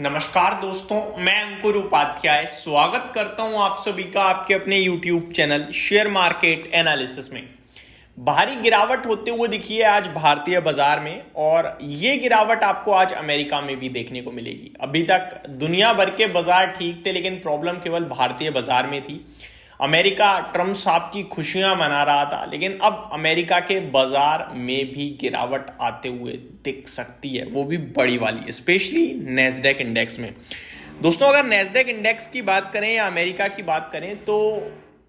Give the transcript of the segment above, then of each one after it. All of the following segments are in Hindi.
नमस्कार दोस्तों, मैं अंकुर उपाध्याय स्वागत करता हूं आप सभी का आपके अपने YouTube channel share market analysis में। भारी गिरावट होते हुए दिखी है आज भारतीय बाजार में और ये गिरावट आपको आज अमेरिका में भी देखने को मिलेगी। अभी तक दुनिया भर के बाजार ठीक थे, लेकिन प्रॉब्लम केवल भारतीय बाजार में थी। अमेरिका ट्रम्प साहब की खुशियां मना रहा था, लेकिन अब अमेरिका के बाजार में भी गिरावट आते हुए दिख सकती है, वो भी बड़ी वाली, स्पेशली नैस्डैक इंडेक्स में। दोस्तों, अगर नैस्डैक इंडेक्स की बात करें या अमेरिका की बात करें तो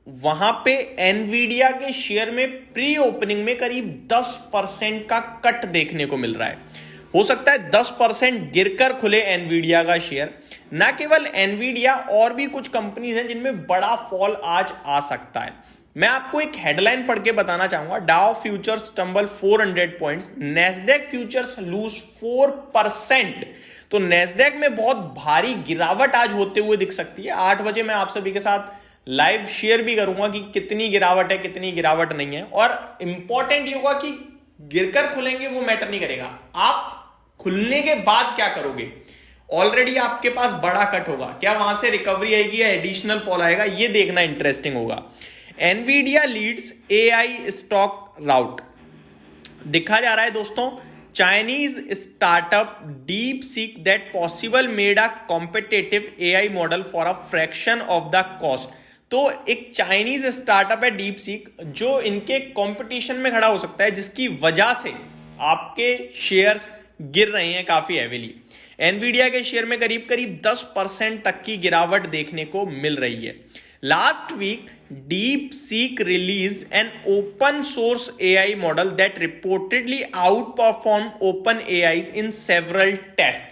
वहां पे एनवीडिया के शेयर में प्री ओपनिंग में करीब 10% का कट देखने को मिल रहा है। हो सकता है 10% गिरकर खुले एनवीडिया का शेयर। ना केवल एनवीडिया, और भी कुछ कंपनीज हैं जिनमें बड़ा फॉल आज आ सकता है। मैं आपको एक हेडलाइन पढ़ के बताना चाहूंगा। Dow futures stumble 400 points, Nasdaq futures lose 4%। तो नैस्डैक में बहुत भारी गिरावट आज होते हुए दिख सकती है। 8 बजे मैं आप सभी के साथ लाइव शेयर भी करूंगा कि कितनी गिरावट है, कितनी गिरावट नहीं है। और इंपॉर्टेंट ये होगा कि गिरकर खुलेंगे वो मैटर नहीं करेगा, आप खुलने के बाद क्या करोगे। ऑलरेडी आपके पास बड़ा कट होगा, क्या वहां से रिकवरी आएगी या एडिशनल फॉल आएगा, ये देखना इंटरेस्टिंग होगा। एनवीडिया लीड्स एआई स्टॉक राउट। दिखा जा रहा है दोस्तों, Chinese startup deep seek that possible made a competitive AI model for a fraction of the cost. तो एक चाइनीज स्टार्टअप है डीप सीक, जो इनके कंपटीशन में खड़ा हो सकता है, जिसकी वजह से आपके शेयर्स गिर रहे हैं काफी हैवीली। एनवीडिया के शेयर में करीब 10% तक की गिरावट देखने को मिल रही है। Last week DeepSeek released an open source AI model that reportedly outperform OpenAI in several test.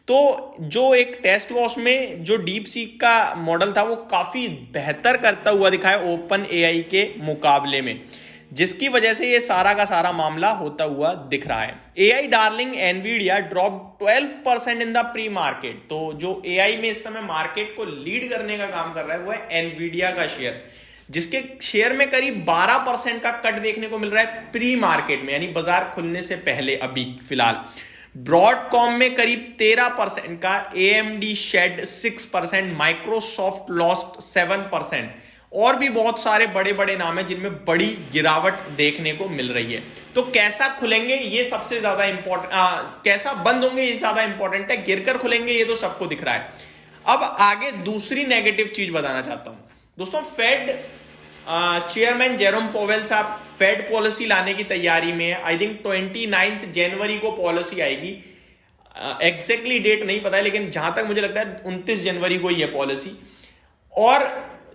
तो जो एक टेस्ट हुआ उसमें जो डीप सीक का मॉडल था वो काफी बेहतर करता हुआ दिखा है ओपन एआई के मुकाबले में, जिसकी वजह से ये सारा का सारा मामला होता हुआ दिख रहा है। AI darling Nvidia drop 12% in the pre market. तो जो एआई में इस समय मार्केट को लीड करने का काम कर रहा है वो है एनवीडिया का शेयर, जिसके शेयर में करीब 12% का कट देखने को मिल रहा है प्री मार्केट में, यानी बाजार खुलने से पहले अभी फिलहाल। ब्रॉडकॉम में करीब 13% का, एएमडी शेड 6%, माइक्रोसॉफ्ट लॉस्ट 7%। और भी बहुत सारे बड़े बड़े नाम हैं जिनमें बड़ी गिरावट देखने को मिल रही है। तो कैसा खुलेंगे ये सबसे ज्यादा इंपॉर्टेंट, कैसा बंद होंगे ये ज्यादा इंपॉर्टेंट है। गिरकर खुलेंगे ये तो सबको दिख रहा है। अब आगे दूसरी नेगेटिव चीज बताना चाहता हूं दोस्तों। फेड चेयरमैन जेरोम पोवेल साहब फेड पॉलिसी लाने की तैयारी में है। आई थिंक 29 जनवरी को पॉलिसी आएगी। एग्जैक्टली डेट नहीं पता है, लेकिन जहां तक मुझे लगता है 29 जनवरी को ही है पॉलिसी। और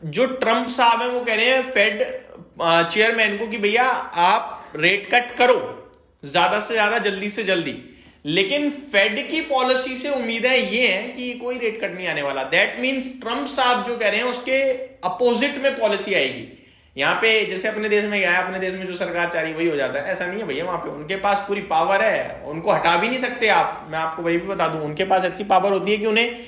जो ट्रम्प साहब हैं वो कह रहे हैं फेड चेयरमैन को कि भैया आप रेट कट करो ज्यादा से ज्यादा, जल्दी से जल्दी। लेकिन फेड की पॉलिसी से उम्मीदें ये हैं कि कोई रेट कट नहीं आने वाला। दैट मींस ट्रम्प साहब जो कह रहे हैं उसके अपोजिट में पॉलिसी आएगी। यहां पे जैसे अपने देश में गया, अपने देश में जो सरकार चाह रही वही हो जाता है, ऐसा नहीं है भैया। वहां पे उनके पास पूरी पावर है, उनको हटा भी नहीं सकते आप। मैं आपको वही भी बता दूं, उनके पास ऐसी पावर होती है कि उन्हें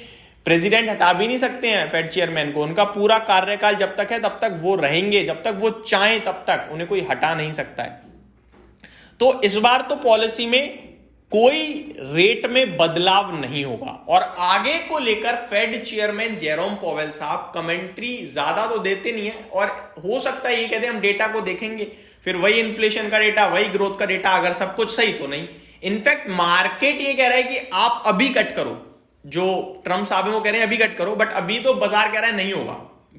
प्रेसिडेंट हटा भी नहीं सकते हैं फेड चेयरमैन को। उनका पूरा कार्यकाल जब तक है तब तक वो रहेंगे, जब तक वो चाहें तब तक उन्हें कोई हटा नहीं सकता है। तो इस बार तो पॉलिसी में कोई रेट में बदलाव नहीं होगा। और आगे को लेकर फेड चेयरमैन जेरोम पोवेल साहब कमेंट्री ज्यादा तो देते नहीं है, और हो सकता है ये कहते हैं हम डेटा को देखेंगे, फिर वही इन्फ्लेशन का डेटा, वही ग्रोथ का डेटा, अगर सब कुछ सही तो नहीं। इनफैक्ट मार्केट ये कह रहा है कि आप अभी कट करो। जो ट्रम्प साहब है वो कह रहे हैं अभी कट करो, बट अभी तो बाजार कह रहा है नहीं होगा।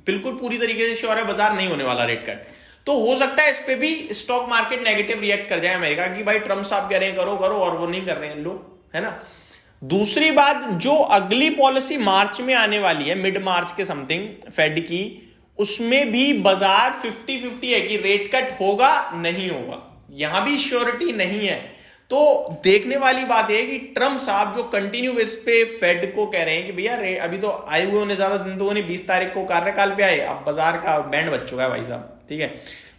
बिल्कुल पूरी तरीके से श्योर है बाजार नहीं होने वाला रेट कट। तो हो सकता है इस पे भी स्टॉक मार्केट नेगेटिव रिएक्ट कर जाए अमेरिका की, भाई ट्रम्प साहब कह रहे हैं करो करो और वो नहीं कर रहे हैं लो, है ना। दूसरी बात, जो अगली पॉलिसी मार्च में आने वाली है, मिड मार्च के समथिंग फेड की, उसमें भी बाजार 50-50 है कि रेट कट होगा नहीं होगा, यहां भी श्योरिटी नहीं है। तो देखने वाली बात है कि ट्रम्प साहब जो कंटिन्यू बेस पे फेड को कह रहे हैं कि भैया अभी तो आए हुए उन्हें ज्यादा दिन तो उन्हें 20 तारीख को कार्यकाल पे आए, अब बाजार का बैंड बच चुका है भाई साहब, ठीक है।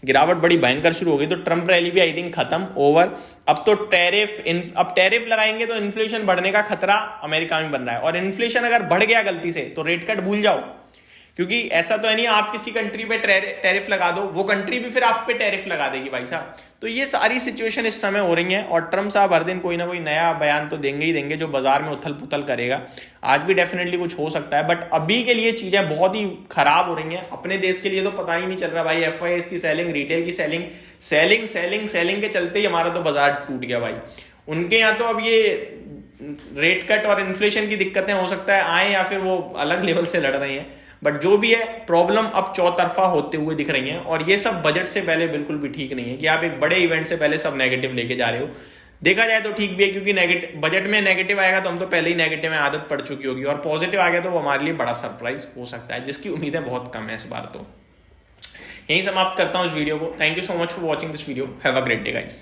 गिरावट बड़ी भयंकर शुरू हो गई, तो ट्रम्प रैली भी आई थिंक खत्म, ओवर। अब तो टैरिफ लगाएंगे तो इन्फ्लेशन बढ़ने का खतरा अमेरिका में बन रहा है, और इन्फ्लेशन अगर बढ़ गया गलती से तो रेट कट भूल जाओ, क्योंकि ऐसा तो है नहीं आप किसी कंट्री पे टैरिफ लगा दो, वो कंट्री भी फिर आप पे टैरिफ लगा देगी भाई साहब। तो ये सारी सिचुएशन इस समय हो रही है और ट्रम्प साहब हर दिन कोई ना कोई नया बयान तो देंगे ही देंगे जो बाजार में उथल पुथल करेगा। आज भी डेफिनेटली कुछ हो सकता है, बट अभी के लिए चीजें बहुत ही खराब हो रही हैं। अपने देश के लिए तो पता ही नहीं चल रहा भाई, FIIs की सेलिंग, रिटेल की सेलिंग, सेलिंग सेलिंग सेलिंग के चलते ही हमारा तो बाजार टूट गया भाई। उनके यहाँ तो अब ये रेट कट और इन्फ्लेशन की दिक्कतें हो सकता है आए या फिर वो अलग लेवल से लड़ रहे हैं, बट जो भी है प्रॉब्लम अब चौतरफा होते हुए दिख रही है। और ये सब बजट से पहले बिल्कुल भी ठीक नहीं है कि आप एक बड़े इवेंट से पहले सब नेगेटिव लेके जा रहे हो। देखा जाए तो ठीक भी है, क्योंकि नेगेटिव बजट में नेगेटिव आएगा तो हम तो पहले ही नेगेटिव में आदत पड़ चुकी होगी, और पॉजिटिव आ गया तो वो हमारे लिए बड़ा सरप्राइज हो सकता है, जिसकी उम्मीदें बहुत कम है इस बार। तो यही समाप्त करता हूं इस वीडियो को। Thank you so much for watching this video. Have a great day guys.